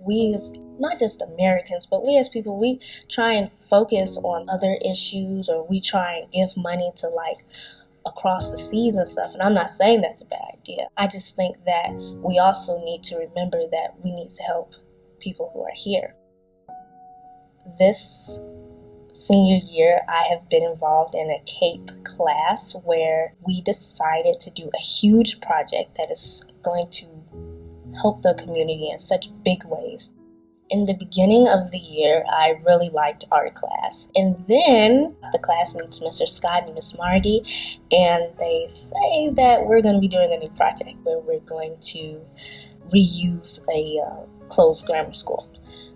we as not just Americans, but we as people, we try and focus on other issues, or we try and give money to like across the seas and stuff. And I'm not saying that's a bad idea. I just think that we also need to remember that we need to help people who are here. This senior year, I have been involved in a CAPE class where we decided to do a huge project that is going to help the community in such big ways. In the beginning of the year, I really liked art class. And then the class meets Mr. Scott and Miss Margie, and they say that we're going to be doing a new project where we're going to reuse a closed grammar school.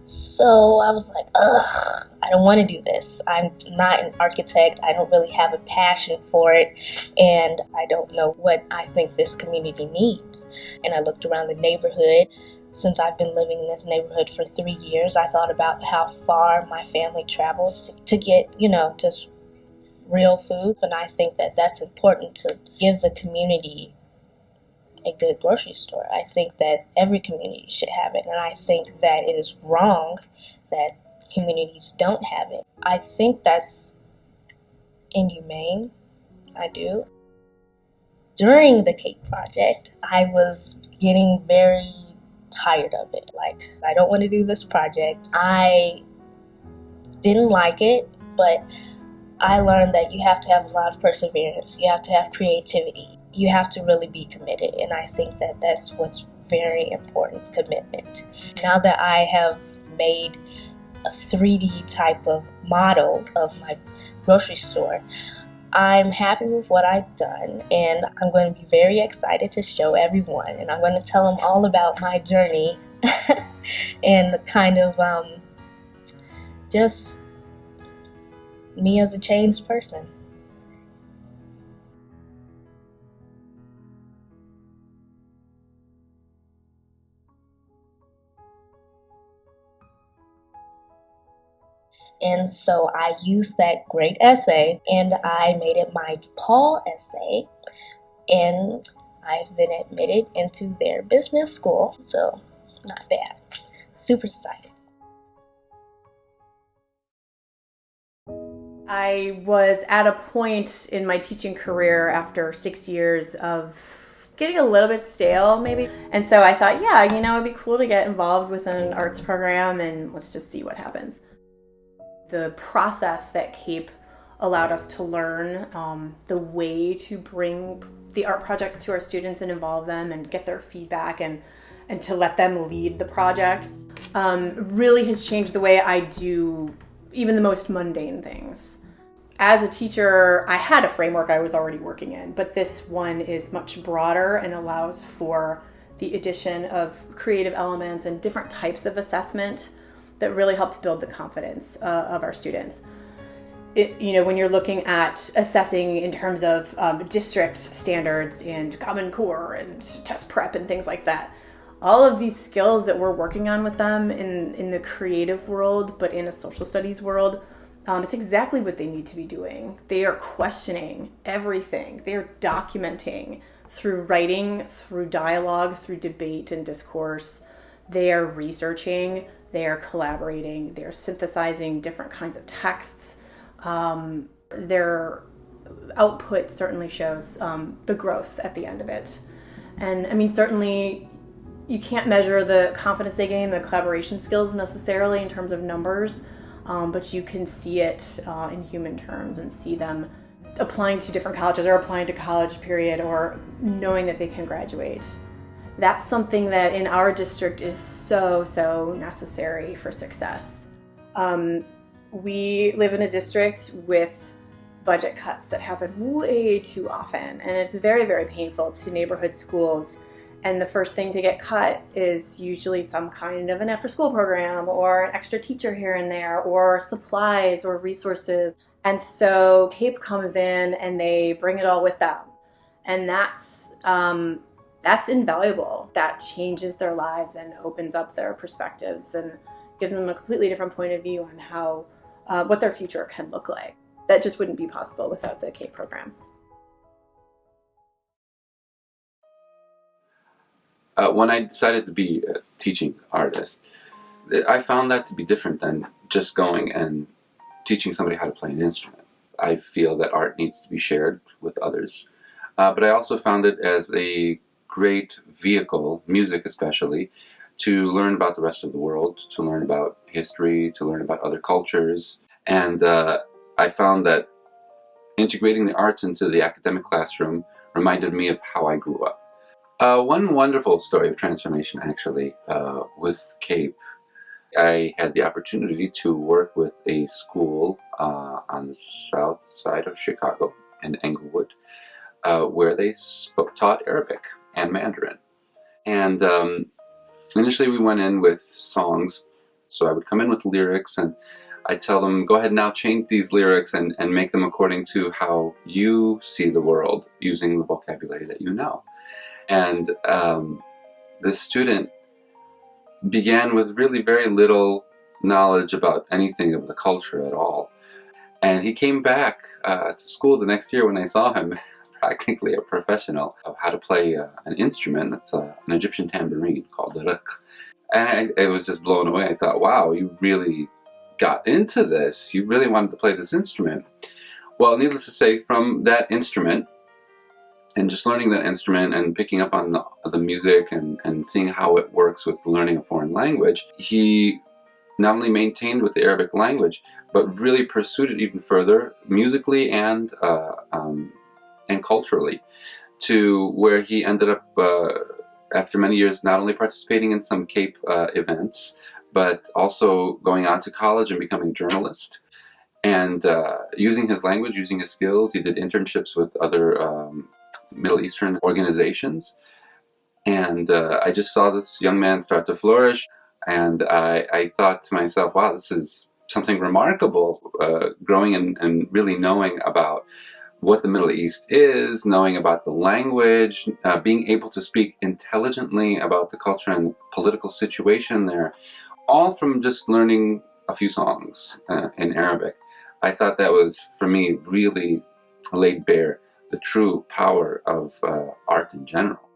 So I was like, ugh, I don't want to do this. I'm not an architect. I don't really have a passion for it. And I don't know what I think this community needs. And I looked around the neighborhood. Since I've been living in this neighborhood for 3 years, I thought about how far my family travels to get, just real food. And I think that that's important to give the community a good grocery store. I think that every community should have it. And I think that it is wrong that communities don't have it. I think that's inhumane. I do. During the CAPE project, I was getting very tired of it. Like, I don't want to do this project. I didn't like it, but I learned that you have to have a lot of perseverance. You have to have creativity. You have to really be committed. And I think that that's what's very important, commitment. Now that I have made a 3D type of model of my grocery store, I'm happy with what I've done, and I'm going to be very excited to show everyone, and I'm going to tell them all about my journey and kind of just me as a changed person. And so I used that great essay and I made it my DePaul essay, and I've been admitted into their business school, so not bad. Super excited. I was at a point in my teaching career after 6 years of getting a little bit stale, maybe. And so I thought, yeah, it'd be cool to get involved with an arts program and let's just see what happens. The process that CAPE allowed us to learn, the way to bring the art projects to our students and involve them and get their feedback and to let them lead the projects, really has changed the way I do even the most mundane things. As a teacher, I had a framework I was already working in, but this one is much broader and allows for the addition of creative elements and different types of assessment that really helped build the confidence of our students. When you're looking at assessing in terms of district standards and Common Core and test prep and things like that, all of these skills that we're working on with them in the creative world, but in a social studies world, it's exactly what they need to be doing. They are questioning everything. They are documenting through writing, through dialogue, through debate and discourse. They are researching, they are collaborating, they are synthesizing different kinds of texts. Their output certainly shows the growth at the end of it. And certainly you can't measure the confidence they gain, the collaboration skills necessarily in terms of numbers, but you can see it in human terms and see them applying to different colleges or applying to college period or knowing that they can graduate. That's something that in our district is so necessary for success. We live in a district with budget cuts that happen way too often, and it's very painful to neighborhood schools. And the first thing to get cut is usually some kind of an after-school program or an extra teacher here and there or supplies or resources. And so CAPE comes in and they bring it all with them. And that's invaluable. That changes their lives and opens up their perspectives and gives them a completely different point of view on how what their future can look like. That just wouldn't be possible without the CAPE programs. When I decided to be a teaching artist, I found that to be different than just going and teaching somebody how to play an instrument. I feel that art needs to be shared with others. But I also found it as a great vehicle, music especially, to learn about the rest of the world, to learn about history, to learn about other cultures. And I found that integrating the arts into the academic classroom reminded me of how I grew up. One wonderful story of transformation, actually, with CAPE. I had the opportunity to work with a school on the south side of Chicago in Englewood, where they taught Arabic and Mandarin. And initially we went in with songs, so I would come in with lyrics and I'd tell them, go ahead now, change these lyrics and make them according to how you see the world using the vocabulary that you know. And this student began with really very little knowledge about anything of the culture at all. And he came back to school the next year when I saw him, practically a professional of how to play an instrument. That's an Egyptian tambourine called the raq. And I was just blown away. I thought, wow, you really got into this. You really wanted to play this instrument. Well, needless to say, from that instrument, and just learning that instrument and picking up on the music and seeing how it works with learning a foreign language, he not only maintained with the Arabic language, but really pursued it even further, musically and culturally, to where he ended up, after many years, not only participating in some CAPE events, but also going on to college and becoming a journalist. And using his language, using his skills, he did internships with other Middle Eastern organizations. And I just saw this young man start to flourish. And I thought to myself, wow, this is something remarkable, growing and really knowing about what the Middle East is, knowing about the language, being able to speak intelligently about the culture and political situation there, all from just learning a few songs in Arabic. I thought that was, for me, really laid bare the true power of art in general.